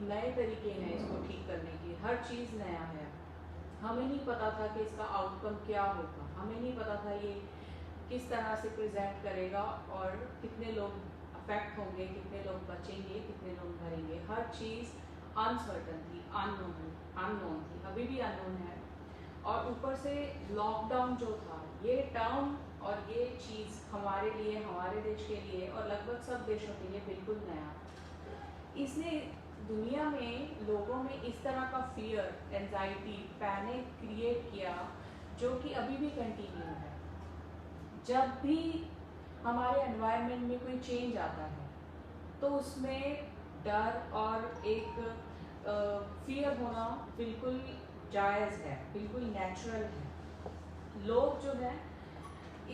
नए तरीके हैं इसको ठीक करने के, हर चीज़ नया है। हमें नहीं पता था कि इसका आउटकम क्या होगा, हमें नहीं पता था ये किस तरह से प्रेजेंट करेगा और कितने लोग अफेक्ट होंगे, कितने लोग बचेंगे, कितने लोग मरेंगे। हर चीज़ अनसर्टन थी, अननोन थी, अभी भी अननोन है। और ऊपर से लॉकडाउन जो था, ये टर्म और ये चीज़ हमारे लिए, हमारे देश के लिए और लगभग सब देशों के लिए बिल्कुल नया। इसने दुनिया में लोगों में इस तरह का फियर, एंजाइटी, पैनिक क्रिएट किया जो कि अभी भी कंटिन्यू है। जब भी हमारे एनवायरनमेंट में कोई चेंज आता है तो उसमें डर और एक फियर होना बिल्कुल जायज़ है, बिल्कुल नेचुरल है। लोग जो है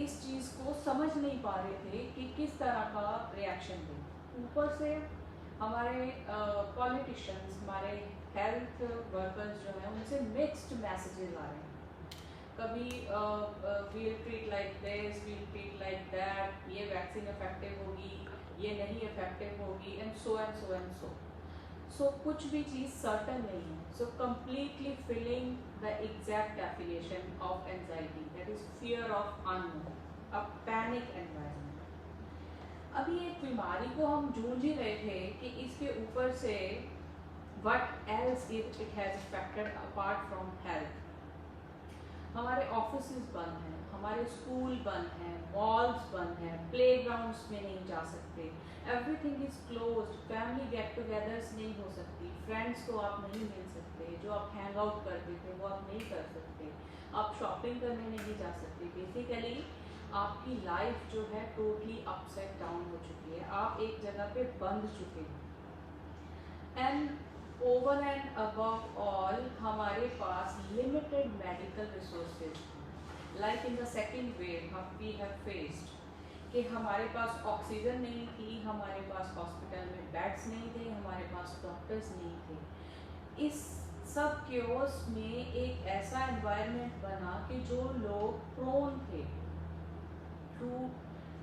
इस चीज़ को समझ नहीं पा रहे थे कि किस तरह का रिएक्शन दें। ऊपर से हमारे पॉलिटिशियंस, हमारे हेल्थ वर्कर्स जो हैं उनसे मिक्स्ड मैसेजेस आ रहे हैं। कभी we'll treat like this, we'll treat like that, ये वैक्सीन इफेक्टिव होगी, ये नहीं इफेक्टिव होगी, and so and so and सो। सो कुछ भी चीज़ सर्टन नहीं है। So completely filling the exact definition of anxiety, that is fear of unknown, a panic environment. अभी एक बीमारी को हम जूझ ही रहे थे कि इसके ऊपर से what else it has affected apart from health. हमारे ऑफिसेज बंद हैं, हमारे स्कूल बंद हैं, मॉल्स बंद हैं, प्लेग्राउंड्स में नहीं जा सकते, everything is closed, family get togethers नहीं हो सकती, फ्रेंड्स को आप नहीं मिल सकते, जो आप हैंग आउट करते थे वो आप नहीं कर सकते, आप शॉपिंग करने नहीं जा सकते। बेसिकली आपकी लाइफ जो है टोटली अपसाइड डाउन हो चुकी है, आप एक जगह पे बंद चुके हैं। And over and above all हमारे पास limited medical resources, like in the second wave we have faced, कि हमारे पास ऑक्सीजन नहीं थी, हमारे पास हॉस्पिटल में बेड्स नहीं थे, हमारे पास डॉक्टर्स नहीं थे। इस सब क्योस में एक ऐसा एनवायरनमेंट बना कि जो लोग प्रोन थे to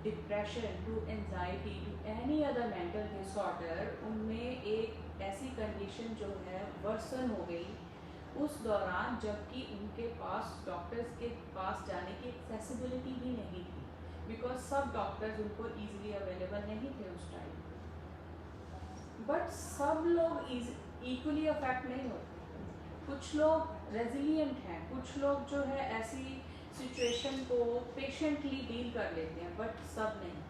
depression, to anxiety, to any other mental disorder, उनमें एक ऐसी कंडीशन जो है वर्सन हो गई उस दौरान, जबकि उनके पास डॉक्टर्स के पास जाने की एक्सेसिबिलिटी भी नहीं थी, बिकॉज सब डॉक्टर्स उनको ईजिली अवेलेबल नहीं थे उस टाइम। बट सब लोग इक्वली अफेक्ट नहीं होते। कुछ लोग रेजिलियंट हैं, कुछ लोग जो है ऐसी सिचुएशन को पेशेंटली डील कर लेते हैं, बट सब नहीं।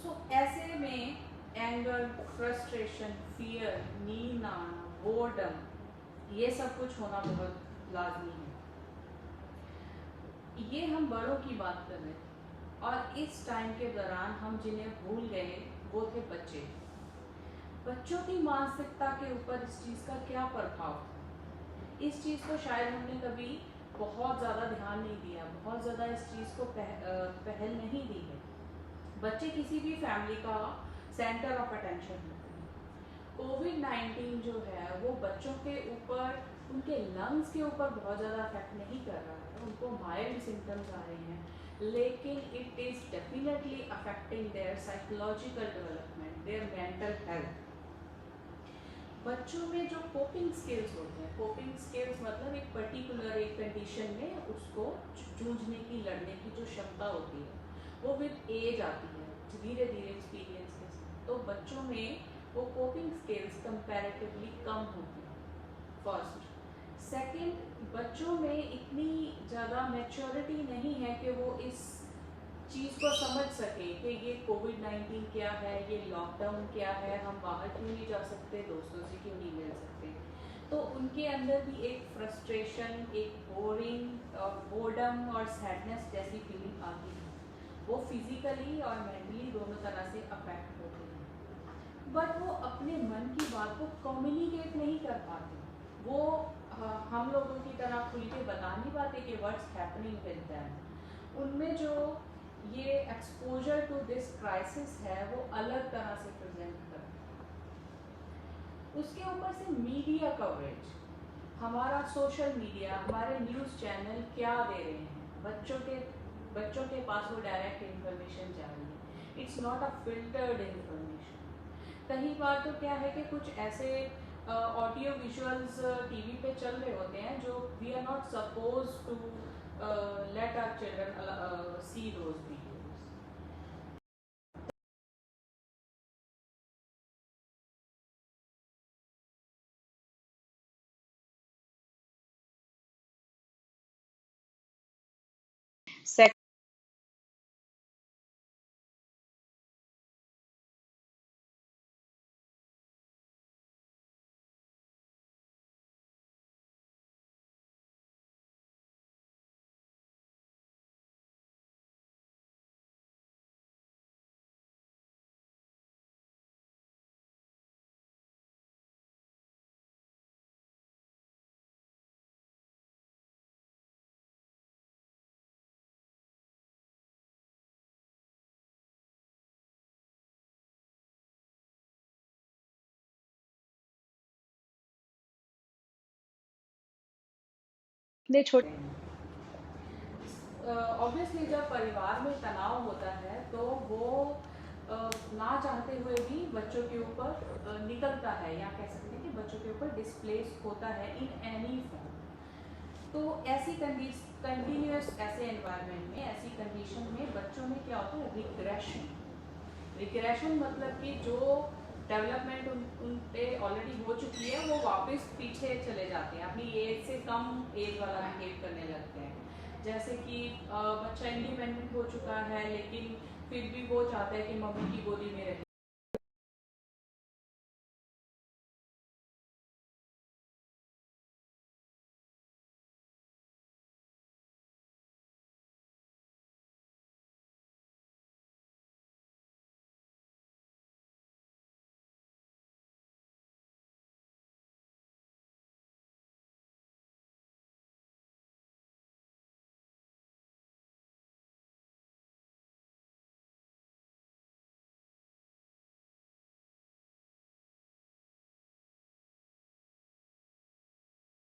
सो ऐसे में एंगर, फ्रस्ट्रेशन, फियर, नींद आना, बोर्डम, ये सब कुछ होना बहुत लाजमी है। ये हम बड़ों की बात कर रहे थे, और इस टाइम के दौरान हम जिन्हें भूल गए वो थे बच्चे। बच्चों की मानसिकता के ऊपर इस चीज़ का क्या प्रभाव था, इस चीज़ को शायद हमने कभी बहुत ज़्यादा ध्यान नहीं दिया, बहुत ज़्यादा इस चीज़ को पहल नहीं दी है। बच्चे किसी भी फैमिली का सेंटर ऑफ अटेंशन होते हैं। कोविड-19 जो है वो बच्चों के ऊपर, उनके लंग्स के ऊपर बहुत ज़्यादा अफेक्ट नहीं कर रहा है, उनको माइल्ड सिम्टम्स आ रहे हैं, लेकिन it is definitely affecting their psychological development, their mental health. बच्चों में जो कोपिंग स्किल्स होते हैं, कोपिंग स्किल्स मतलब एक पर्टिकुलर एक कंडीशन में उसको जूझने की, लड़ने की जो क्षमता होती है, वो विद एज आती है, धीरे धीरे एक्सपीरियंस के साथ। तो बच्चों में वो कोपिंग स्किल्स कंपैरेटिवली कम होती हैं, फर्स्ट। सेकंड, बच्चों में इतनी ज़्यादा मैच्योरिटी नहीं है कि वो इस चीज़ को समझ सके कि ये कोविड-19 क्या है, ये लॉकडाउन क्या है, हम बाहर क्यों नहीं जा सकते, दोस्तों से क्यों नहीं मिल सकते। तो उनके अंदर भी एक फ्रस्ट्रेशन, एक बोरिंग और बोर्डम और सैडनेस जैसी फीलिंग आती है। वो फिजिकली और मेंटली दोनों तरह से अफेक्ट होते हैं, बट वो अपने मन की बात को कम्युनिकेट नहीं कर पाते। वो हम लोगों की तरह खुल के बता नहीं पाते कि व्हाट्स हैपनिंग विद देम। उनमें जो ये एक्सपोजर टू दिस क्राइसिस है वो अलग तरह से प्रेजेंट करता है। उसके ऊपर से मीडिया कवरेज, हमारा सोशल मीडिया, हमारे न्यूज़ चैनल क्या दे रहे हैं, बच्चों के पास वो डायरेक्ट इंफॉर्मेशन जा रही है, it's not a filtered information. कई बार तो क्या है कि कुछ ऐसे ऑडियो विजुअल्स टीवी पे चल रहे होते हैं जो we are not suppose to let our children see those videos. इतने छोटे ऑब्वियसली जब परिवार में तनाव होता है तो वो ना चाहते हुए भी बच्चों के ऊपर निकलता है, या कह सकते हैं कि बच्चों के ऊपर डिस्प्लेस होता है इन एनी फॉर्म। तो ऐसी कंटिन्यूस ऐसे एनवायरनमेंट में, ऐसी कंडीशन में बच्चों में क्या होता है, रिग्रेशन। रिग्रेशन मतलब कि जो डेवलपमेंट उन पे ऑलरेडी हो चुकी है वो वापस पीछे चले जाते हैं, अपनी एज से कम एज वाला बिहेव करने लगते हैं। जैसे कि बच्चा इंडिपेंडेंट हो चुका है लेकिन फिर भी वो चाहता है कि मम्मी की गोदी में रहे।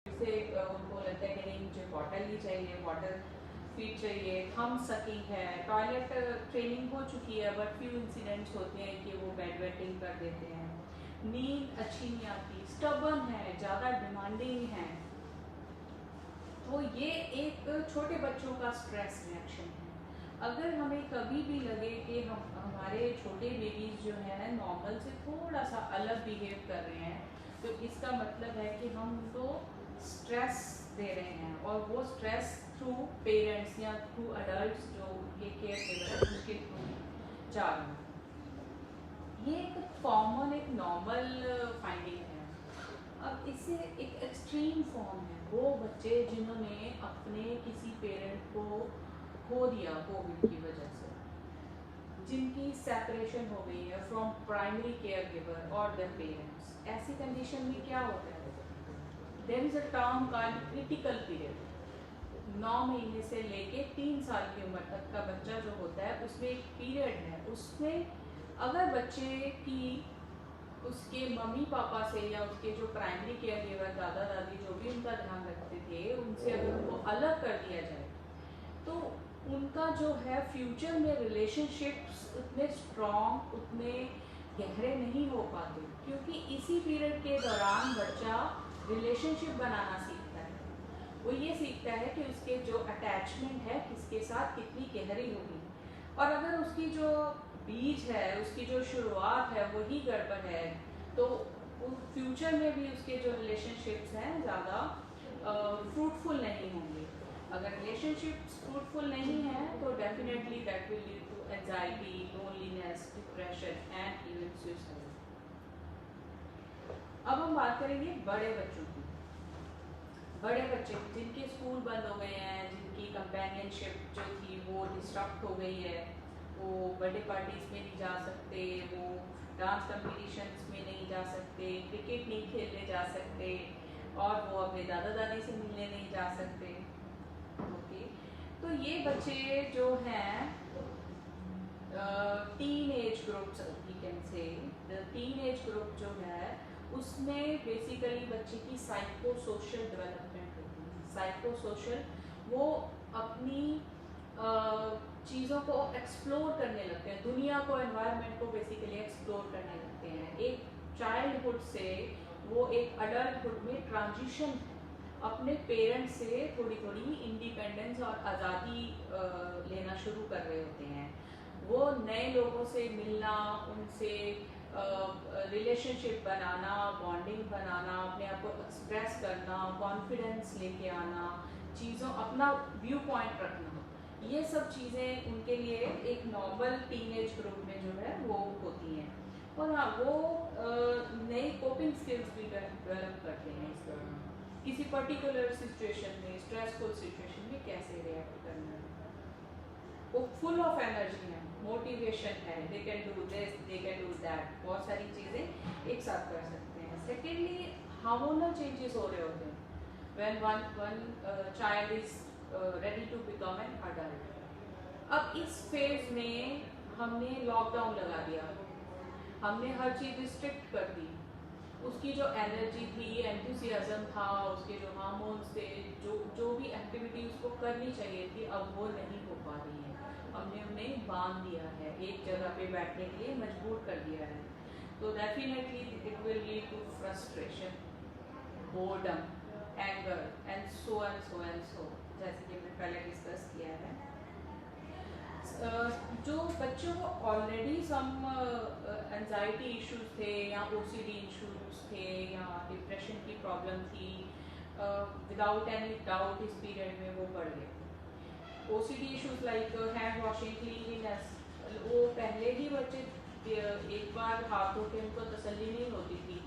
से उनको लगता है कि नहीं मुझे बॉटल ही चाहिए, बॉटल फीड चाहिए, थम सकिंग है, टॉयलेट ट्रेनिंग हो चुकी है बट फ्यू इंसिडेंट्स होते हैं कि वो बेड वेटिंग कर देते हैं, नींद अच्छी नहीं आती, स्टबर्न है, ज़्यादा डिमांडिंग है। तो ये एक छोटे बच्चों का स्ट्रेस रिएक्शन है। अगर हमें कभी भी लगे कि हमारे छोटे बेबीज जो हैं नॉर्मल से थोड़ा सा अलग बिहेव कर रहे हैं, तो इसका मतलब है कि हम उनको स्ट्रेस दे रहे हैं, और वो स्ट्रेस थ्रू पेरेंट्स या थ्रू अडल्ट्स जो उनके केयर टेकर उनके थ्रू जा रहे हैं। ये एक कॉमन, एक नॉर्मल फाइंडिंग है। अब इससे एक एक्सट्रीम फॉर्म है वो बच्चे जिन्होंने अपने किसी पेरेंट को खो दिया कोविड की वजह से, जिनकी सेपरेशन हो गई है फ्रॉम प्राइमरी केयर गिवर और देयर पेरेंट्स। ऐसी कंडीशन में क्या होता है, there is a term called critical period. 9 महीने से लेके 3 साल की उम्र तक का बच्चा जो होता है उसमें एक पीरियड है, उसमें अगर बच्चे की उसके मम्मी पापा से या उसके जो प्राइमरी केयर गिवर दादा दादी जो भी उनका ध्यान रखते थे उनसे अगर उनको अलग कर दिया जाए तो उनका जो है फ्यूचर में रिलेशनशिप्स उतने स्ट्रॉन्ग, उतने गहरे नहीं हो पाते, क्योंकि इसी पीरियड के दौरान बच्चा रिलेशनशिप बनाना सीखता है। वो ये सीखता है कि उसके जो अटैचमेंट है किसके साथ कितनी गहरी होगी, और अगर उसकी जो बीज है, उसकी जो शुरुआत है वही गड़बड़ है, तो फ्यूचर में भी उसके जो रिलेशनशिप्स हैं ज़्यादा फ्रूटफुल नहीं होंगे। अगर रिलेशनशिप्स फ्रूटफुल नहीं है तो definitely that will lead to anxiety, loneliness, depression and even suicide. अब हम बात करेंगे बड़े बच्चों की। बड़े बच्चे जिनके स्कूल बंद हो गए हैं, जिनकी कंपेनियनशिप जो थी वो डिस्टर्ब हो गई है, वो बर्थडे पार्टीज में नहीं जा सकते, वो डांस कंपटीशंस में नहीं जा सकते, क्रिकेट नहीं खेलने जा सकते, और वो अपने दादा दादी से मिलने नहीं जा सकते। ओके, तो ये बच्चे जो हैं teen age groups, we can say the teen age group जो है उसमें बेसिकली बच्चे की साइको सोशल डेवलपमेंट होती है। साइको सोशल, वो अपनी चीज़ों को एक्सप्लोर करने लगते हैं, दुनिया को, एनवायरनमेंट को बेसिकली एक्सप्लोर करने लगते हैं। एक चाइल्डहुड से वो एक अडल्टहुड में ट्रांजिशन अपने पेरेंट्स से थोड़ी थोड़ी इंडिपेंडेंस और आज़ादी लेना शुरू कर रहे होते हैं। वो नए लोगों से मिलना, उनसे रिलेशनशिप बनाना, बॉन्डिंग बनाना, अपने आप को एक्सप्रेस करना, कॉन्फिडेंस लेके आना, चीज़ों अपना व्यू पॉइंट रखना, ये सब चीज़ें उनके लिए एक नॉर्मल टीनेज ग्रुप में जो है वो होती हैं। और हाँ, वो नई कोपिंग स्किल्स भी डेवलप करते हैं इस दौरान, किसी पर्टिकुलर सिचुएशन में, स्ट्रेसफुल सिचुएशन में कैसे रिएक्ट करना है। वो फुल ऑफ एनर्जी है, मोटिवेशन है, they can do this, they can do that, बहुत सारी चीज़ें एक साथ कर सकते हैं। सेकेंडली, हार्मोनल चेंजेस हो रहे होते हैं when one child is ready to become an adult. अब इस फेज में हमने लॉकडाउन लगा दिया, हमने हर चीज़ रिस्ट्रिक्ट कर दी, उसकी जो एनर्जी थी, एंथुसियाज्म था, उसके जो हार्मोन्स थे, जो भी एक्टिविटी उसको करनी चाहिए थी, अब वो नहीं हो पा रही है। हमने उन्हें बांध दिया है, एक जगह पे बैठने के लिए मजबूर कर दिया है। तो definitely it will lead to frustration, boredom, anger and so and so and so, जैसे कि हमने पहले डिस्कस किया है। जो बच्चों को ऑलरेडी सम एंजाइटी इश्यूज थे या ओसीडी इश्यूज थे या डिप्रेशन की प्रॉब्लम थी, विदाउट एनी डाउट इस पीरियड में वो बढ़ गए। OCD issues like hand washing, cleanliness, वो पहले ही बच्चे एक बार हाथ धो के उनको तसल्ली नहीं होती थी,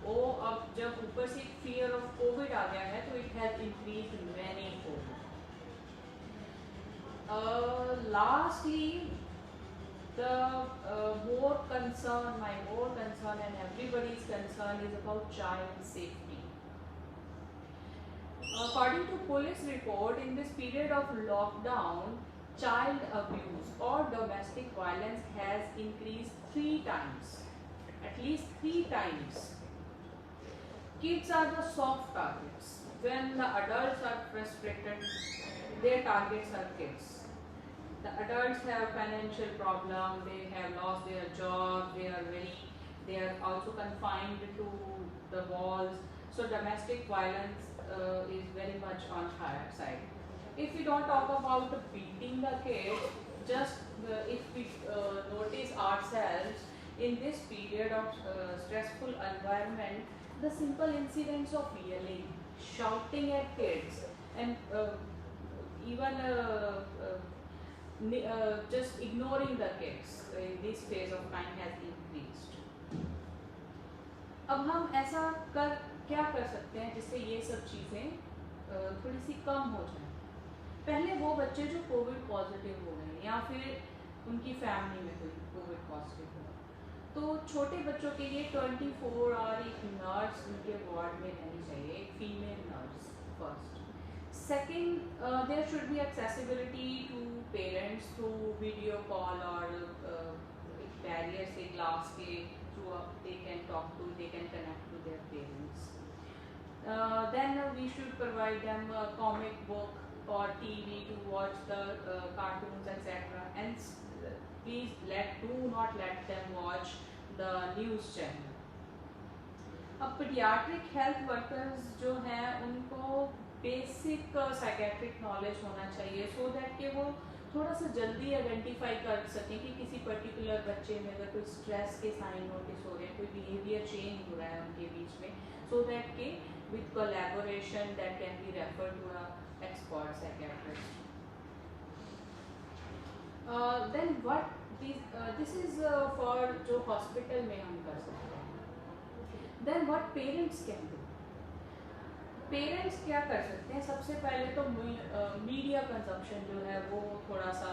वो अब जब ऊपर से फियर ऑफ कोविड आ गया है तो it has increase many fold. Lastly, the more concern, my more concern and everybody's concern is about child safety. According to police report, in this period of lockdown, child abuse or domestic violence has increased 3 times, at least 3 times. Kids are the soft targets. When the adults are frustrated, their targets are kids. The adults have financial problem, they have lost their job, they are also confined to the walls. So domestic violence is very much on higher side. If we don't talk about beating the kids, just if we notice ourselves in this period of stressful environment, the simple incidents of yelling, shouting at kids, and even just ignoring the kids in this phase of time has increased. अब हम ऐसा क्या कर सकते हैं जिससे ये सब चीज़ें थोड़ी सी कम हो जाए। पहले वो बच्चे जो कोविड पॉजिटिव हो गए या फिर उनकी फैमिली में कोई कोविड पॉजिटिव हो, तो छोटे बच्चों के लिए 24 आवर एक नर्स उनके वार्ड में रहनी चाहिए, एक female nurse first. Second, there should be accessibility to parents through video call or barrier से glass के through they can talk to, they can connect to their parents. Then we should provide them a comic book or TV to watch the cartoons, etc. And please do not let them watch the news channel. अब pediatric health workers जो हैं उनको basic psychiatric knowledge होना चाहिए, so that कि वो थोड़ा सा जल्दी आइडेंटिफाई कर सकें कि किसी पर्टिकुलर बच्चे में अगर कोई स्ट्रेस के साइन नोटिस हो रहे हैं, कोई बिहेवियर चेंज हो रहा है उनके बीच में, सो दैट के with collaboration that can be refer to a expert psychiatrist. Then what this is for जो हॉस्पिटल में हम कर सकते हैं। Then what parents can do, parents क्या कर सकते हैं? सबसे पहले तो मीडिया कंजप्शन जो है वो थोड़ा सा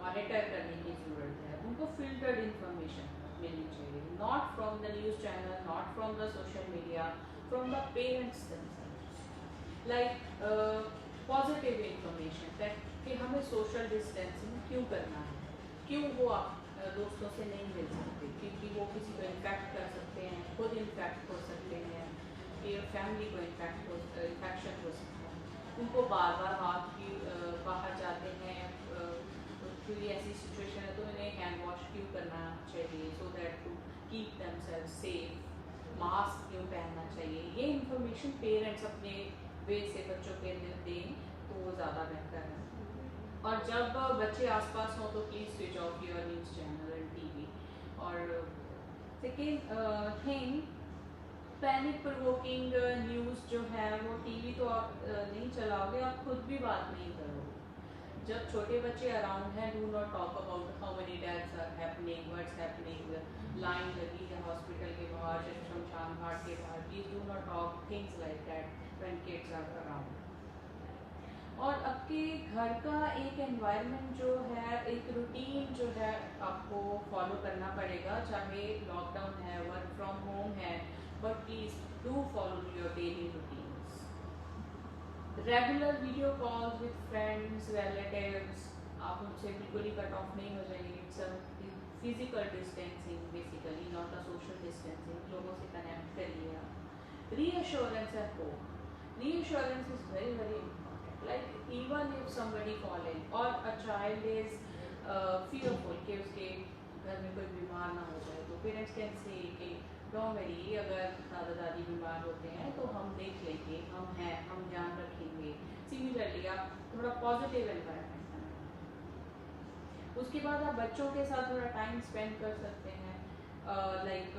मॉनिटर करने की ज़रूरत है। उनको फिल्टर्ड इंफॉर्मेशन मिलनी चाहिए, not from the news channel, not from the social media, from the parents themselves, like positive information that कि हमें सोशल डिस्टेंसिंग क्यों करना है, क्यों वो दोस्तों से नहीं मिल सकते, क्योंकि वो किसी को इन्फेक्ट कर सकते हैं, खुद इन्फेक्ट हो सकते हैं, फैमिली को इन्फेक्शन हो सकता है। उनको बार बार हाथ की बाहर जाते हैं कोई ऐसी सिचुएशन है तो इन्हें हैंड वॉश क्यों करना चाहिए, so that to keep themself safe, mask क्यों पहनना चाहिए, ये इन्फॉर्मेशन पेरेंट्स अपने वे से बच्चों के अंदर दें तो वो ज़्यादा बेहतर है। और जब बच्चे आसपास हों तो please switch off your news channel and TV. और second thing, panic provoking news जो है वो टीवी तो आप नहीं चलाओगे, आप खुद भी बात नहीं करोगे। जब छोटे बच्चे अराउंड हैं, do not talk about how many deaths are happening, what's happening, line लगी है हॉस्पिटल के बाहर, शमशान घाट के बाहर, please do not talk things like that when kids are around. और आपके घर का एक एनवायरनमेंट जो है, एक रूटीन जो है आपको फॉलो करना पड़ेगा, चाहे लॉकडाउन है, वर्क फ्रॉम होम है, but please do follow your daily routines. Regular video calls with friends, relatives, आप उनसे बिल्कुल ही कट ऑफ नहीं हो जाएंगे। It's a physical distancing basically, not a social distancing. लोगों से कनेक्ट करिए आप। Reassurance at home, reassurance is very very important. Like even if somebody falling और अ चाइल्ड इज fearful कि उसके घर में कोई बीमार ना हो जाए, तो पेरेंट्स कैन से कि डोंट वरी, अगर दादा दादी बीमार होते हैं तो हम देख लेंगे, हम हैं, हम ध्यान रखेंगे। सिमिलरली आप थोड़ा पॉजिटिव एनवायरनमेंट बनाएं। उसके बाद आप बच्चों के साथ थोड़ा टाइम स्पेंड कर सकते हैं, like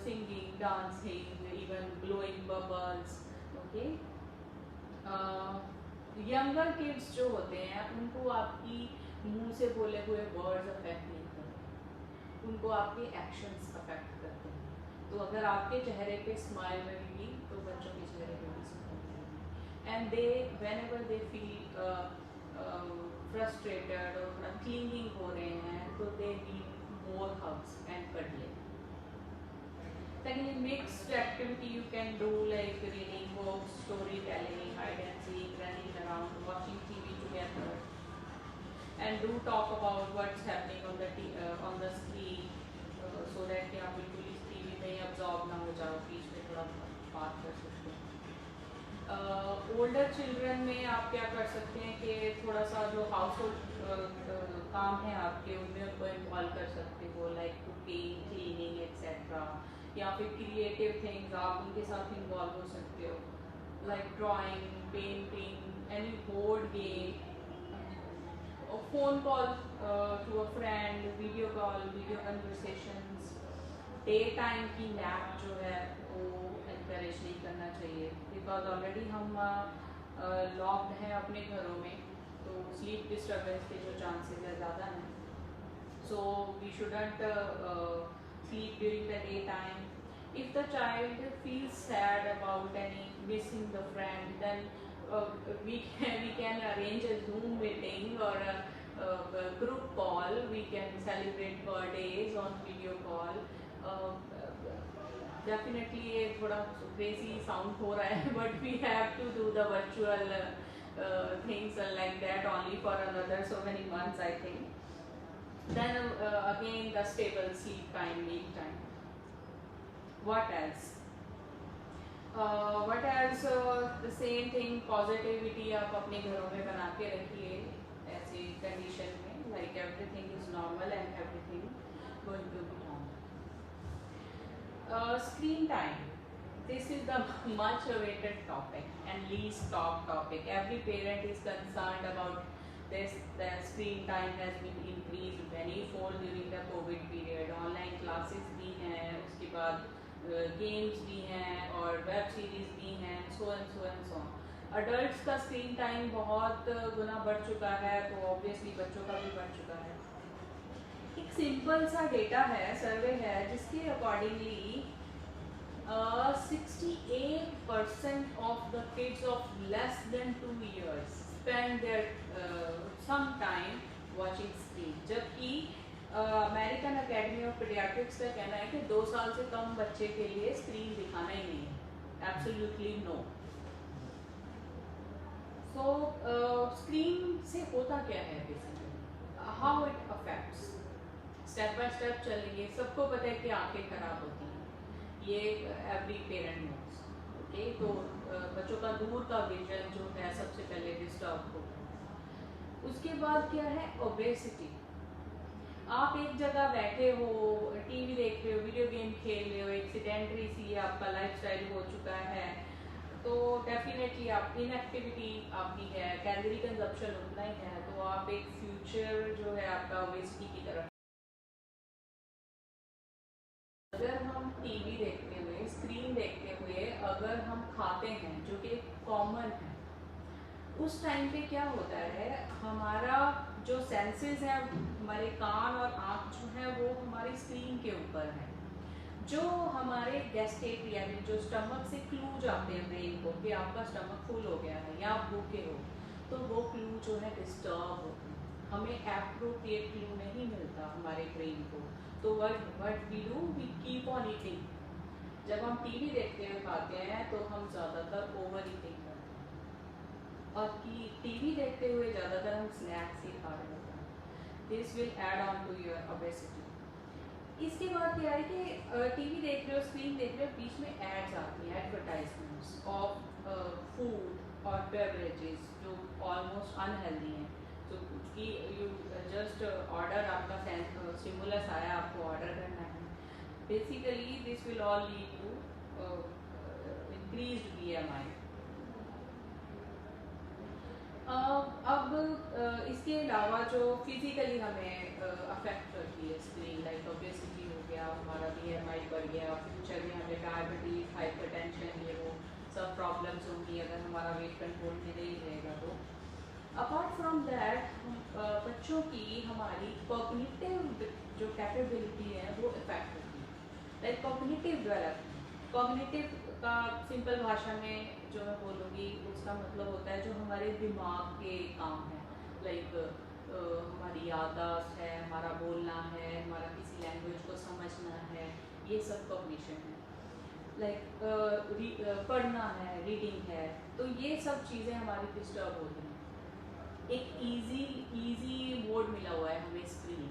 singing, dancing, even blowing bubbles. Okay, younger kids जो होते हैं उनको आपकी मुंह से बोले हुए वर्ड्स अफेक्ट नहीं करते, उनको आपके एक्शंस अफेक्ट करते हैं। तो अगर आपके चेहरे पे स्माइल रहेगी तो बच्चों के चेहरे पे भी स्माइल रहेगी। And they whenever they feel frustrated और थोड़ा क्लिंगिंग हो रहे हैं तो they need more hugs and cuddling. Secondly, mixed activity you can do, like reading books, storytelling, hide and seek, running around, watching TV together, and do talk about what's happening on the screen, so that कि आप बिल्कुल इस TV में absorb ना हो जाओ, बीच में थोड़ा बात कर सकते हैं। ओल्डर चिल्ड्रन में आप क्या कर सकते हैं कि थोड़ा सा जो हाउस होल्ड काम है आपके, उनमें उनको इन्वॉल्व कर सकते हो, लाइक कुकिंग, क्लीनिंग एक्सेट्रा, या फिर क्रिएटिव थिंग्स आप उनके साथ इन्वॉल्व हो सकते हो, like drawing, painting, any board game, phone call to a friend, video call, video conversations. Day time की नैप जो है वो एनकरेज नहीं करना चाहिए, बिकॉज ऑलरेडी हम लॉक्ड हैं अपने घरों में, तो स्लीप डिस्टर्बेंस के जो चांसेस है ज़्यादा हैं। So we shouldn't sleep during the daytime. If the child feels sad about any missing the friend, then we can arrange a Zoom meeting or a group call. We can celebrate birthdays on video call. Definitely ये थोड़ा crazy sound हो रहा है, but we have to do the virtual things like that only for another so many months, I think. Then again the stable sleep time, meal time. What else? The same thing, positivity आप अपने घरों में बना के रखिए ऐसी condition में, like everything is normal and everything going to be normal. Screen time. This is the much awaited topic and least talked topic. Every parent is concerned about this. The screen time has been increased many-fold during the COVID period. Online classes भी हैं, उसके बाद games भी हैं और web series भी हैं, so and so and so on. Adults का स्क्रीन टाइम बहुत गुना बढ़ चुका है, तो ऑब्वियसली बच्चों का भी बढ़ चुका है। एक सिंपल सा डेटा है, सर्वे है, जिसके accordingly 68% of the kids of less than 2 years spend their some time watching screen, जबकि अमेरिकन अकेडमी ऑफ पीडियाट्रिक्स का कहना है कि 2 साल से कम बच्चे के लिए स्क्रीन दिखाना ही नहीं है, एब्सोल्युटली नो। सो स्क्रीन से होता क्या है basically, how it affects, step by step चलेंगे। सबको पता है कि आंखें खराब होती हैं, ये एवरी पेरेंट नोस। ओके, तो बच्चों का दूर का विजन जो है सबसे पहले डिस्टर्ब होता है। उसके बाद क्या है, ओबेसिटी। आप एक जगह बैठे हो, टीवी देख रहे हो, वीडियो गेम खेल रहे हो, एक सेडेंटरी सी आपका लाइफस्टाइल हो चुका है, तो डेफिनेटली आप इनएक्टिविटी आपकी है, कैलोरी कंजप्शन उतना ही है, तो आप एक फ्यूचर जो है आपका ओबेसिटी की तरफ। अगर हम टीवी देखते हुए, स्क्रीन देखते हुए अगर हम खाते हैं, जो कि कॉमन है, उस टाइम पे क्या होता है, हमारा जो सेंसेस है, हमारे कान और आँख जो है वो हमारी स्क्रीन के ऊपर है। जो हमारे गैस्ट्रेट यानी जो स्टमक से क्लू जाते हैं ब्रेन को कि आपका स्टमक फुल हो गया है या आप भूखे हो, तो वो क्लू जो है डिस्टर्ब होते हैं, हमें एप्रोप्रिएट क्लू नहीं मिलता हमारे ब्रेन को। तो what we do, we keep on eating. जब हम टीवी देखते हुए खाते हैं तो हम ज़्यादातर ओवर ईटिंग करते हैं, और कि टीवी देखते हुए ज़्यादातर हम स्नैक्स ही खा रहे होते हैं। This will add on to your obesity. इसके बाद क्या है कि टीवी देख रहे हो, स्क्रीन देख रहे हो, बीच में एड्स आती हैं, एडवर्टाइजमेंट्स ऑफ फूड और बेवरेजेस जो ऑलमोस्ट अनहेल्दी हैं, तो कि यू जस्ट ऑर्डर, आपका स्टिमुलस आया, आपको ऑर्डर करना है। Basically this will all lead to increased BMI। अब इसके अलावा जो फिजिकली हमें अफेक्ट करती है स्क्रीन, लाइक ओबेसिटी हो गया, हमारा BMI बढ़ गया, फ्यूचर में हमें डायबिटीज, हाइपरटेंशन, ये वो सब प्रॉब्लम्स होंगी अगर हमारा वेट कंट्रोल में नहीं रहेगा तो। अपार्ट फ्रॉम दैट, बच्चों की हमारी कॉग्निटिव जो कैपेबिलिटी है वो इफेक्ट होती है, लाइक कॉग्निटिव डेवलपमेंट। कॉग्निटिव का सिंपल भाषा में जो मैं बोलूँगी उसका मतलब होता है जो हमारे दिमाग के काम है, लाइक हमारी याददाश्त है, हमारा बोलना है, हमारा किसी लैंग्वेज को समझना है, ये सब कॉग्निशन है। लाइक पढ़ना है, रीडिंग है, तो ये सब चीज़ें हमारी डिस्टर्ब होती हैं। एक इजी मोड मिला हुआ है हमें स्क्रीन,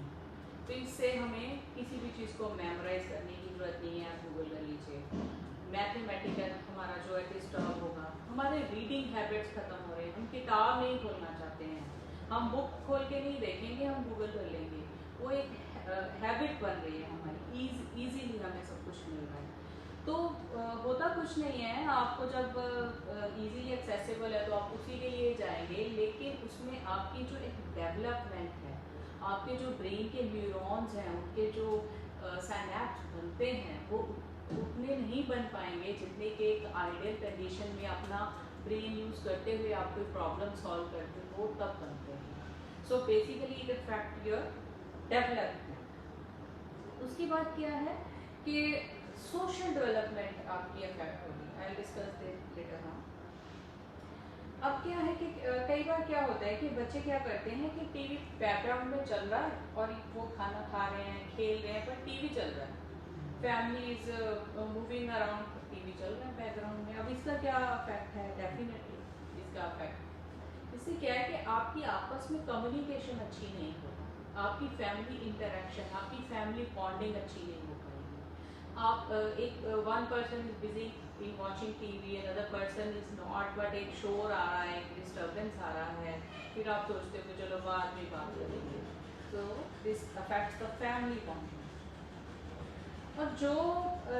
तो इससे हमें किसी भी चीज़ को मेमोराइज करने की ज़रूरत नहीं है, आप गूगल कर लीजिए। मैथमेटिकल हमारा जो है डिस्टर्ब होगा, हमारे रीडिंग हैबिट्स खत्म हो रहे हैं, हम किताब नहीं खोलना चाहते हैं, हम बुक खोल के नहीं देखेंगे, हम गूगल कर लेंगे, वो एक हैबिट बन रही है हमारी, ईजीली हमें सब कुछ मिल रहा है। तो होता कुछ नहीं है, आपको जब इजीली एक्सेसिबल है तो आप उसी के लिए जाएंगे, लेकिन उसमें आपकी जो एक डेवलपमेंट है, आपके जो ब्रेन के न्यूरॉन्स हैं, उनके जो साइनैप्स बनते हैं, वो उतने नहीं बन पाएंगे जितने कि एक आइडियल कंडीशन में अपना ब्रेन यूज़ करते हुए आप कोई प्रॉब्लम सॉल्व करते हो तब बनते हैं। So basically it effect your development. उसके बाद क्या है कि सोशल डेवलपमेंट आपकी अफेक्ट होगी, I discuss this later on. अब क्या है कि कई बार क्या होता है कि बच्चे क्या करते हैं कि टीवी बैकग्राउंड में चल रहा है और वो खाना खा रहे हैं, खेल रहे हैं, पर टीवी चल रहा है, family is moving around, TV चल रहा है बैकग्राउंड में। अब इसका क्या इफेक्ट है, डेफिनेटली इसका इफेक्ट, इससे क्या है कि आपकी आपस में कम्युनिकेशन अच्छी नहीं होगी, आपकी फैमिली इंटरेक्शन, आपकी फैमिली बॉन्डिंग अच्छी नहीं हो पाएगी। आप एक one person is busy in watching TV, another person is not, but एक शोर आ रहा है, एक डिस्टर्बेंस आ रहा है, फिर आप सोचते हो कि चलो बाद में बात करेंगे, तो this affects the family bonding. और जो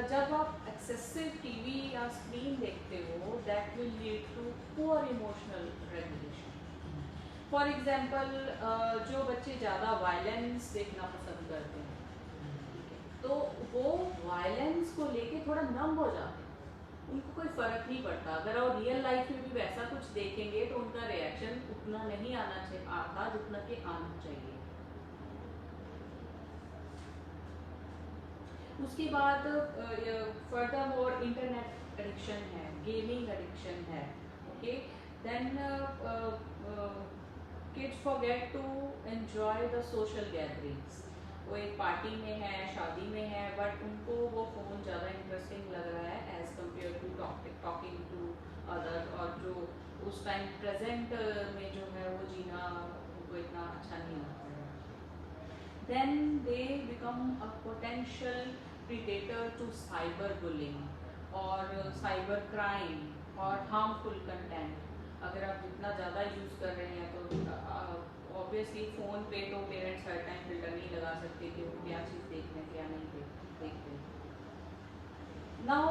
जब आप एक्सेसिव टीवी या स्क्रीन देखते हो, that will lead to poor emotional regulation. For example, जो बच्चे ज़्यादा वायलेंस देखना पसंद करते हैं, तो वो वायलेंस को लेके थोड़ा नम हो जाते हैं, उनको कोई फ़र्क नहीं पड़ता। अगर वो रियल लाइफ में भी वैसा कुछ देखेंगे तो उनका रिएक्शन उतना नहीं आना चाहिए, आता जितना कि आना चाहिए। उसके बाद फर्दर मोर इंटरनेट एडिक्शन है, गेमिंग एडिक्शन है, okay. Then kids forget to enjoy the social gatherings. वो एक पार्टी में है, शादी में है, बट उनको वो फ़ोन ज़्यादा इंटरेस्टिंग लग रहा है as compare to talking to other, और जो उस टाइम प्रेजेंट में जो है वो जीना उनको इतना अच्छा नहीं लगता है। then they become a potential predator to cyberbullying और cyber crime और harmful content। अगर आप जितना ज़्यादा यूज़ कर रहे हैं तो ऑब्वियसली फ़ोन पे तो पेरेंट्स हर टाइम फिल्टर नहीं लगा सकते कि वो क्या चीज़ देख रहे हैं क्या नहीं देखते। Now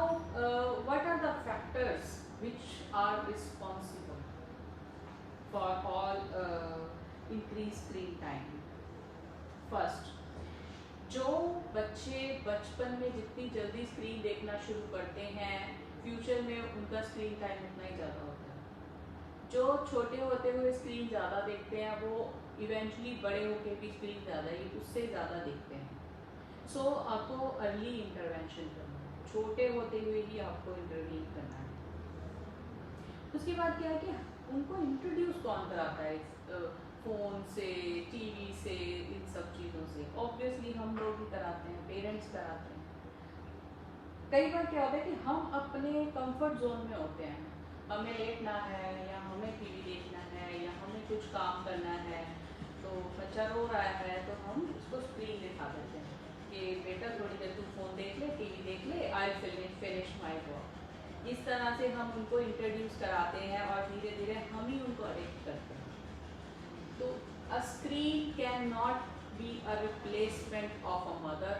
what are the factors which are responsible for all increase screen time? First, जो बच्चे बचपन में जितनी जल्दी स्क्रीन देखना शुरू करते हैं, फ्यूचर में उनका स्क्रीन टाइम उतना ही ज़्यादा होता है। जो छोटे होते हुए स्क्रीन ज़्यादा देखते हैं वो इवेंचुअली बड़े होके भी स्क्रीन ज़्यादा ही उससे ज़्यादा देखते हैं। सो आपको अर्ली इंटरवेंशन करना है, छोटे होते हुए ही आपको इंटरवीन करना है। उसके बाद क्या है कि उनको इंट्रोड्यूस कौन कराता है फ़ोन से, टीवी से, इन सब चीज़ों से? ऑब्वियसली हम लोग ही कराते हैं, पेरेंट्स कराते हैं। कई बार क्या होता है कि हम अपने कंफर्ट जोन में होते हैं, हमें लेटना है या हमें टीवी देखना है या हमें कुछ काम करना है, तो बच्चा रो रहा है तो हम उसको स्क्रीन दिखा देते हैं कि बेटा थोड़ी देर तू फ़ोन देख ले, टीवी देख ले, आई फिनिश माई वर्क। इस तरह से हम उनको इंट्रोड्यूस कराते हैं और धीरे धीरे हम ही उनको अडिक्ट करते हैं। तो a screen cannot be a replacement of a mother,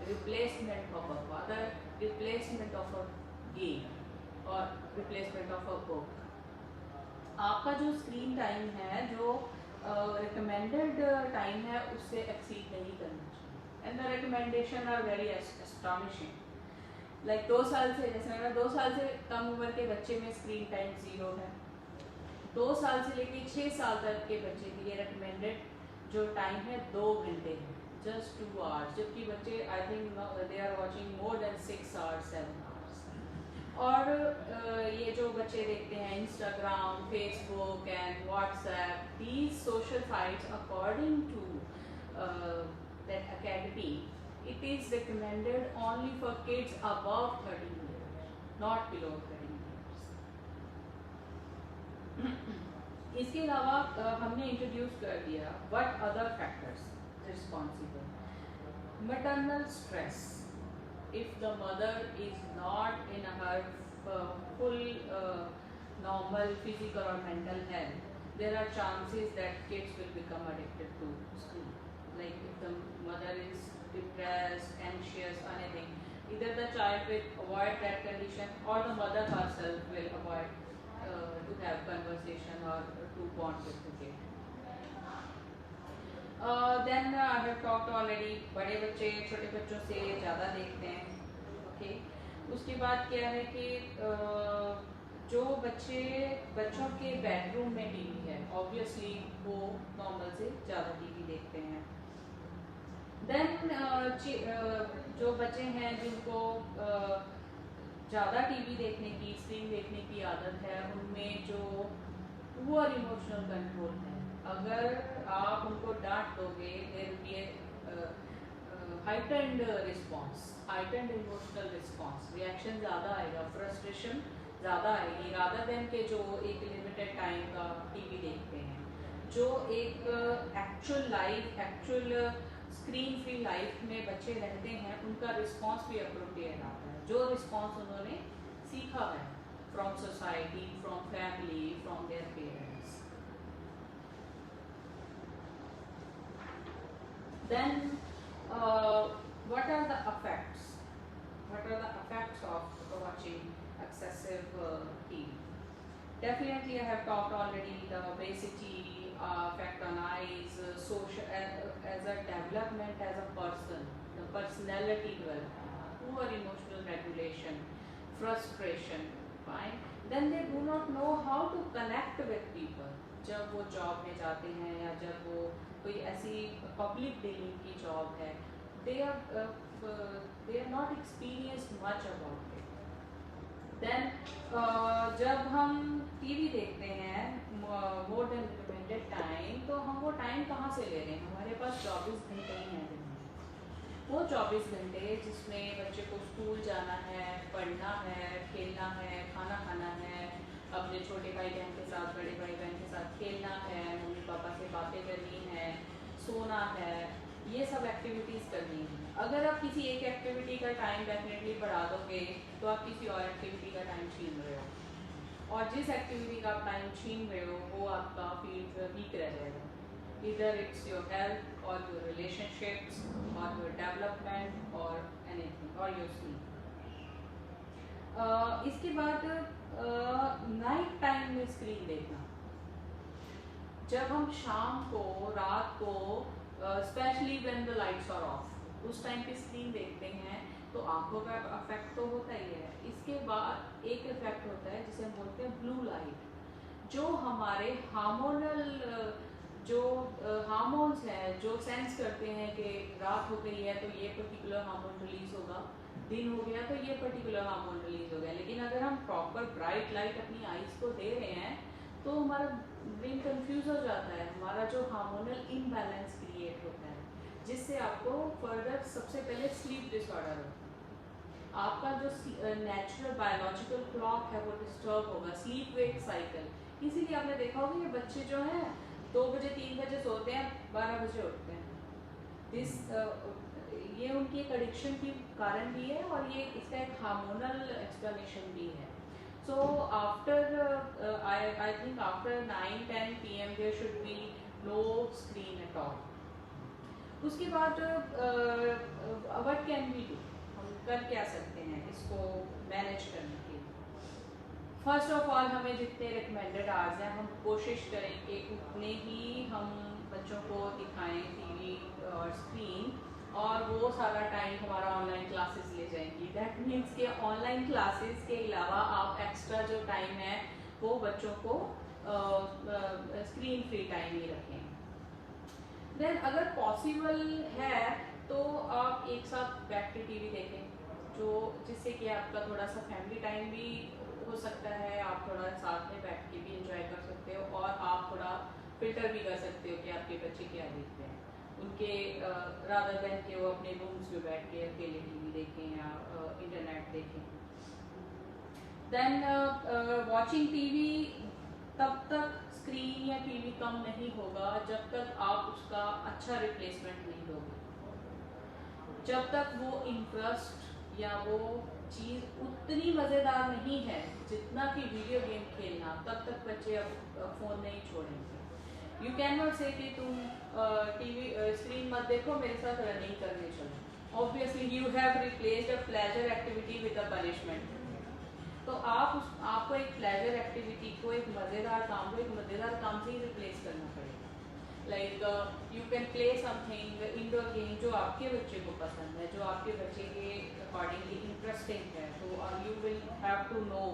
replacement of a father, replacement of a game or replacement of a book. आपका जो स्क्रीन टाइम है, जो रिकमेंडेड टाइम है, उससे एक्सीड नहीं करना चाहिए। And the recommendation are very astonishing. Like 2 साल से, जैसे मेरा 2 साल से कम उम्र के बच्चे में स्क्रीन टाइम 0 है। 2 साल से लेकर 6 साल तक के बच्चे के लिए रिकमेंडेड जो टाइम है 2 घंटे है, जस्ट 2 आवर्स, जबकि बच्चे I think they are watching more than 6 hours 7 hours. और ये जो बच्चे देखते हैं Instagram, Facebook and WhatsApp, these social sites according to that academy, it is recommended only for kids above 13 years, not below 13 years. इसके अलावा हमने introduce कर दिया what other factors responsible. maternal stress, if the mother is not in her full normal physical or mental health, there are chances that kids will become addicted to screen. Like if the mother is depressed, anxious, anything, either the child will avoid that condition or the mother herself will avoid to have conversation or to bond with the kid. Then I have talked already, बड़े बच्चे छोटे बच्चों से ज़्यादा देखते हैं। Okay, उसके बाद क्या है कि जो बच्चों के बेडरूम में टीवी है, ऑब्वियसली वो नॉर्मल से ज़्यादा टीवी देखते हैं। देन जो बच्चे हैं जिनको ज़्यादा टीवी देखने की, स्क्रीन देखने की आदत है, उनमें जो पुअर इमोशनल कंट्रोल है, अगर आप उनको डांट दोगे, there will be heightened response, heightened emotional response, reaction ज़्यादा आएगा, फ्रस्ट्रेशन ज़्यादा आएगी, रादर देन के जो एक लिमिटेड टाइम का टीवी देखते हैं। जो एक actual life, actual screen free life में बच्चे रहते हैं, उनका रिस्पॉन्स भी अप्रोप्रिएट आता है, जो रिस्पॉन्स उन्होंने सीखा है from society, from family, from their parents. Then what are the effects? What are the effects of watching excessive TV? Definitely, I have talked already the obesity, effect on eyes, social as a development as a person, the personality development, poor emotional regulation, frustration. Fine. Then they do not know how to connect with people. जब वो job में जाते हैं या जब वो कोई ऐसी पब्लिक डीलिंग की जॉब है, they are not experienced much about it. Then जब हम टीवी देखते हैं मोर देन रिकमेंडेड टाइम, तो हम वो टाइम कहाँ से ले रहे हैं? हमारे पास 24 घंटे ही हैं दिन में। वो 24 घंटे जिसमें बच्चे को स्कूल जाना है, पढ़ना है, खेलना है, खाना खाना है, अपने छोटे भाई बहन के साथ, बड़े भाई बहन के साथ खेलना है, मम्मी पापा से बातें करनी है, सोना है, ये सब एक्टिविटीज़ करनी है। अगर आप किसी एक एक्टिविटी का टाइम डेफिनेटली बढ़ा दोगे तो आप किसी और एक्टिविटी का टाइम छीन रहे हो, और जिस एक्टिविटी का आप टाइम छीन रहे हो वो आपका फील्ड वीक रह जाएगा। either it's your health or your relationships or your development or anything or your sleep. इसके बाद नाइट टाइम में स्क्रीन देखना, जब हम शाम को रात को specially when the lights are off, उस टाइम पे स्क्रीन देखते हैं तो आंखों का अफेक्ट तो होता ही है। इसके बाद एक इफेक्ट होता है जिसे हम बोलते हैं ब्लू लाइट, जो हमारे हार्मोनल जो हार्मोन्स हैं जो सेंस करते हैं कि रात हो गई है तो ये पर्टिकुलर हार्मोन रिलीज होगा, दिन हो गया तो ये पर्टिकुलर हार्मोन रिलीज हो गया। लेकिन अगर हम प्रॉपर ब्राइट लाइट अपनी आईज को दे रहे हैं तो हमारा ब्रेन कंफ्यूज हो जाता है, हमारा जो हार्मोनल इम्बैलेंस क्रिएट होता है, जिससे आपको फर्दर सबसे पहले स्लीप डिसऑर्डर होता है। आपका जो नेचुरल बायोलॉजिकल क्लॉक है वो डिस्टर्ब होगा, स्लीप वेक साइकिल। इसीलिए आपने देखा होगा ये बच्चे जो हैं 2 बजे 3 बजे सोते हैं, 12 बजे उठते हैं। ये उनकी एक एडिक्शन की कारण भी है और ये इसका एक हार्मोनल एक्सप्लेनेशन भी है। So after I think after 9-10 PM there should be no screen at all. उसके बाद what can we do? हम कर क्या सकते हैं इसको मैनेज करने के लिए? फर्स्ट ऑफ ऑल हमें जितने रिकमेंडेड आवर्स हैं हम कोशिश करें कि उतने ही हम बच्चों को दिखाएं टीवी और स्क्रीन, और वो सारा टाइम हमारा ऑनलाइन क्लासेस ले जाएंगी। दैट मीन्स कि ऑनलाइन क्लासेस के अलावा आप एक्स्ट्रा जो टाइम है वो बच्चों को स्क्रीन फ्री टाइम ही रखें। देन अगर पॉसिबल है तो आप एक साथ बैठ के टीवी देखें, जो जिससे कि आपका थोड़ा सा फैमिली टाइम भी हो सकता है, आप थोड़ा साथ में बैठ के भी एंजॉय कर सकते हो और आप थोड़ा फिल्टर भी कर सकते हो कि आपके बच्चे क्या देखते हैं। उनके रादर देन के वो अपने रूम्स में बैठ के अकेले टीवी देखें या इंटरनेट देखें। देन वॉचिंग टीवी तब तक स्क्रीन या टीवी कम नहीं होगा जब तक आप उसका अच्छा रिप्लेसमेंट नहीं दोगे। जब तक वो इंटरेस्ट या वो चीज़ उतनी मज़ेदार नहीं है जितना कि वीडियो गेम खेलना, तब तक बच्चे अब फ़ोन नहीं छोड़ेंगे। यू कैन नॉट से कि तुम टीवी स्क्रीन मत देखो, मेरे साथ रनिंग करने चलो। Obviously you have replaced a pleasure activity with a punishment. तो आपको एक प्लेजर एक्टिविटी को, एक मज़ेदार काम को एक मज़ेदार काम से ही रिप्लेस करना पड़ेगा। Like you can play something indoor game जो आपके बच्चे को पसंद है, जो आपके बच्चे के अकॉर्डिंगली इंटरेस्टिंग है, तो you will have to know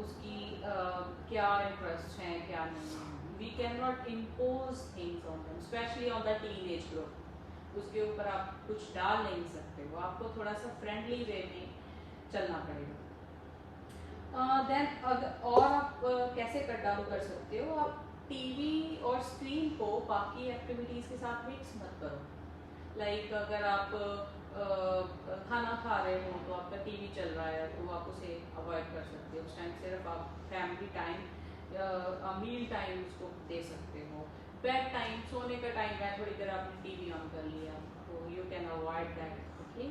उसकी क्या इंटरेस्ट हैं क्या नहीं है। We cannot impose things on them, especially on the teenage group। उसके ऊपर आप कुछ डाल नहीं सकते हो, आपको थोड़ा सा फ्रेंडली वे में चलना पड़ेगा। देन और आप कैसे कट डाउन कर सकते हो? आप टीवी और स्क्रीन को बाकी एक्टिविटीज़ के साथ मिक्स मत करो। लाइक अगर आप खाना खा रहे हो तो आपका टीवी चल रहा है तो आप उसे अवॉइड कर सकते हो। उस टाइम सिर्फ आप फैमिली टाइम मील टाइम उसको दे सकते हो। बेड टाइम, सोने का टाइम है, थोड़ी देर आपने टीवी ऑन कर लिया, तो you can avoid that. Okay,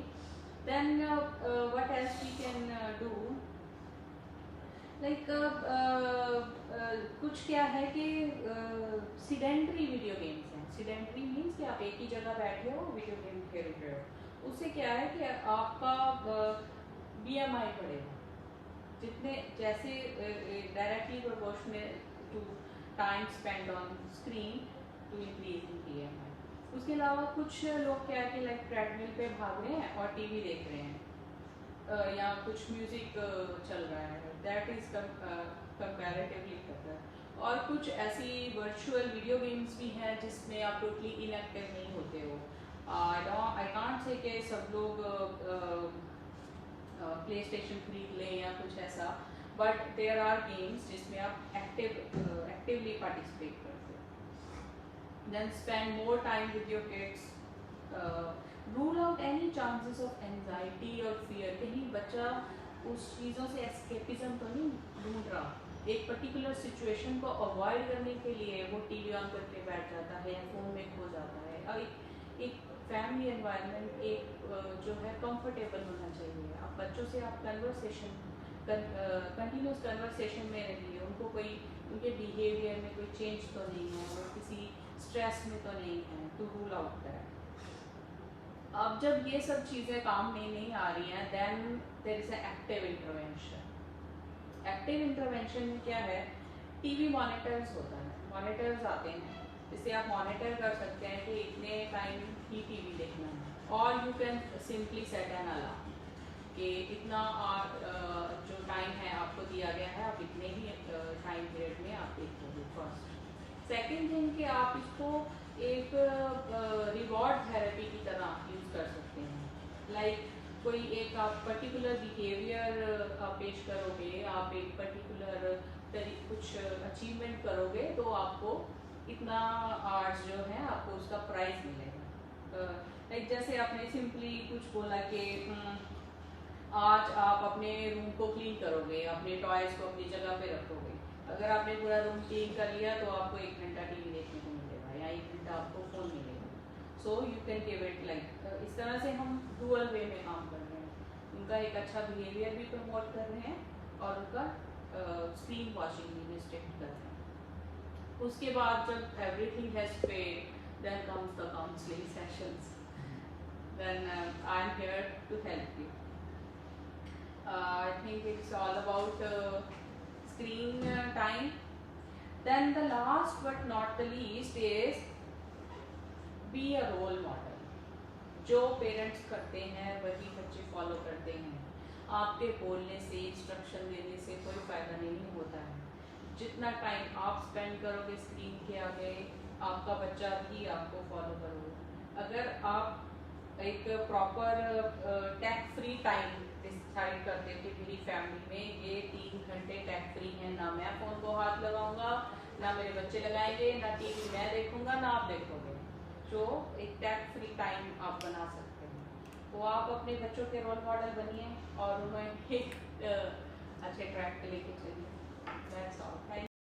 then what else we can do? Like कुछ क्या है कि सीडेंटरी वीडियो गेम्स हैं। सीडेंटरी मीन्स कि आप एक ही जगह बैठे हो वीडियो गेम खेल रहे हो। उससे क्या है कि आपका BMI बढ़ेगा, जितने जैसे directly proportional to time spend on screen to increase in BMI। उसके अलावा कुछ लोग क्या है कि लाइक ट्रेडमिल पे भाग रहे हैं और टीवी देख रहे हैं, या कुछ म्यूजिक चल रहा है, दैट इज कंपैरेटिवली बेटर। और कुछ ऐसी वर्चुअल वीडियो गेम्स भी हैं जिसमें आप टोटली इनएक्टिव नहीं होते हो। आई कांट से कि सब लोग प्ले स्टेशन खरीद लें या कुछ ऐसा, बट देयर आर गेम्स जिसमें आप एक्टिवली पार्टिसिपेट करते हो। Then spend more time with your kids. Rule out any chances of anxiety और फियर। कहीं बच्चा उस चीज़ों से एस्केपिज्म तो नहीं ढूंढ रहा, एक पर्टिकुलर सिचुएशन को अवॉइड करने के लिए वो टीवी ऑन करके बैठ जाता है या फ़ोन में खो जाता है। और एक फैमिली एनवायरनमेंट एक जो है कंफर्टेबल होना चाहिए। अब बच्चों से आप कन्वर्सेशन कंटिन्यूस कन्वर्सेशन में रहिए, उनको कोई उनके बिहेवियर में कोई चेंज तो नहीं है, वो किसी स्ट्रेस में तो नहीं है, टू रूल आउट दैट। अब जब ये सब चीज़ें काम में नहीं आ रही हैं, then there is active intervention. Active intervention में क्या है, टीवी मॉनिटर्स होता है, मॉनिटर्स आते हैं, जिससे आप मॉनिटर कर सकते हैं कि इतने टाइम ही टीवी देखना है। और you can simply set an alarm कि इतना जो टाइम है आपको दिया गया है, आप इतने ही टाइम पीरियड में आप देखोगे। फर्स्ट। सेकेंड थिंग कि आप इसको एक रिवॉर्ड थेरेपी की तरह यूज़ कर सकते हैं। लाइक कोई एक आप पर्टिकुलर बिहेवियर पेश करोगे, आप एक पर्टिकुलर कुछ अचीवमेंट करोगे, तो आपको इतना आवर्स जो है आपको उसका प्राइस मिलेगा। लाइक जैसे आपने सिंपली कुछ बोला कि आज आप अपने रूम को क्लीन करोगे, अपने टॉयज को अपनी जगह पे रखोगे। अगर आपने पूरा रूम क्लीन कर लिया तो आपको 1 घंटा टीवी देखने को मिलेगा या 1 घंटा आपको फ़ोन मिलेगा। So you can give it like इस तरह से हम डुअल वे में काम कर रहे हैं। उनका एक अच्छा बिहेवियर भी प्रमोट कर रहे हैं और उनका स्क्रीन वॉचिंग भी रिस्ट्रिक्ट कर रहे हैं। उसके बाद जब everything has fade, then comes the counselling sessions. Then I am here to help you. I think it's all about screen time. Then the last but not the least is be a role model. जो parents करते हैं वही बच्चे follow करते हैं। आपके बोलने से, इंस्ट्रक्शन देने से कोई फ़ायदा नहीं होता है। जितना टाइम आप स्पेंड करोगे स्क्रीन के आगे, आपका बच्चा भी आपको फॉलो करोगे। अगर आप एक proper tag free time decide करते थे मेरी फैमिली में, ये 3 घंटे टैग फ्री हैं, ना मैं फ़ोन को हाथ लगाऊंगा, ना मेरे बच्चे लगाएंगे, ना टीवी मैं देखूंगा, ना आप देखोगे। जो एक टैग फ्री टाइम आप बना सकते हैं, तो आप अपने बच्चों के रोल मॉडल बनिए और उन्हें एक अच्छे ट्रैक पे लेके चलिए।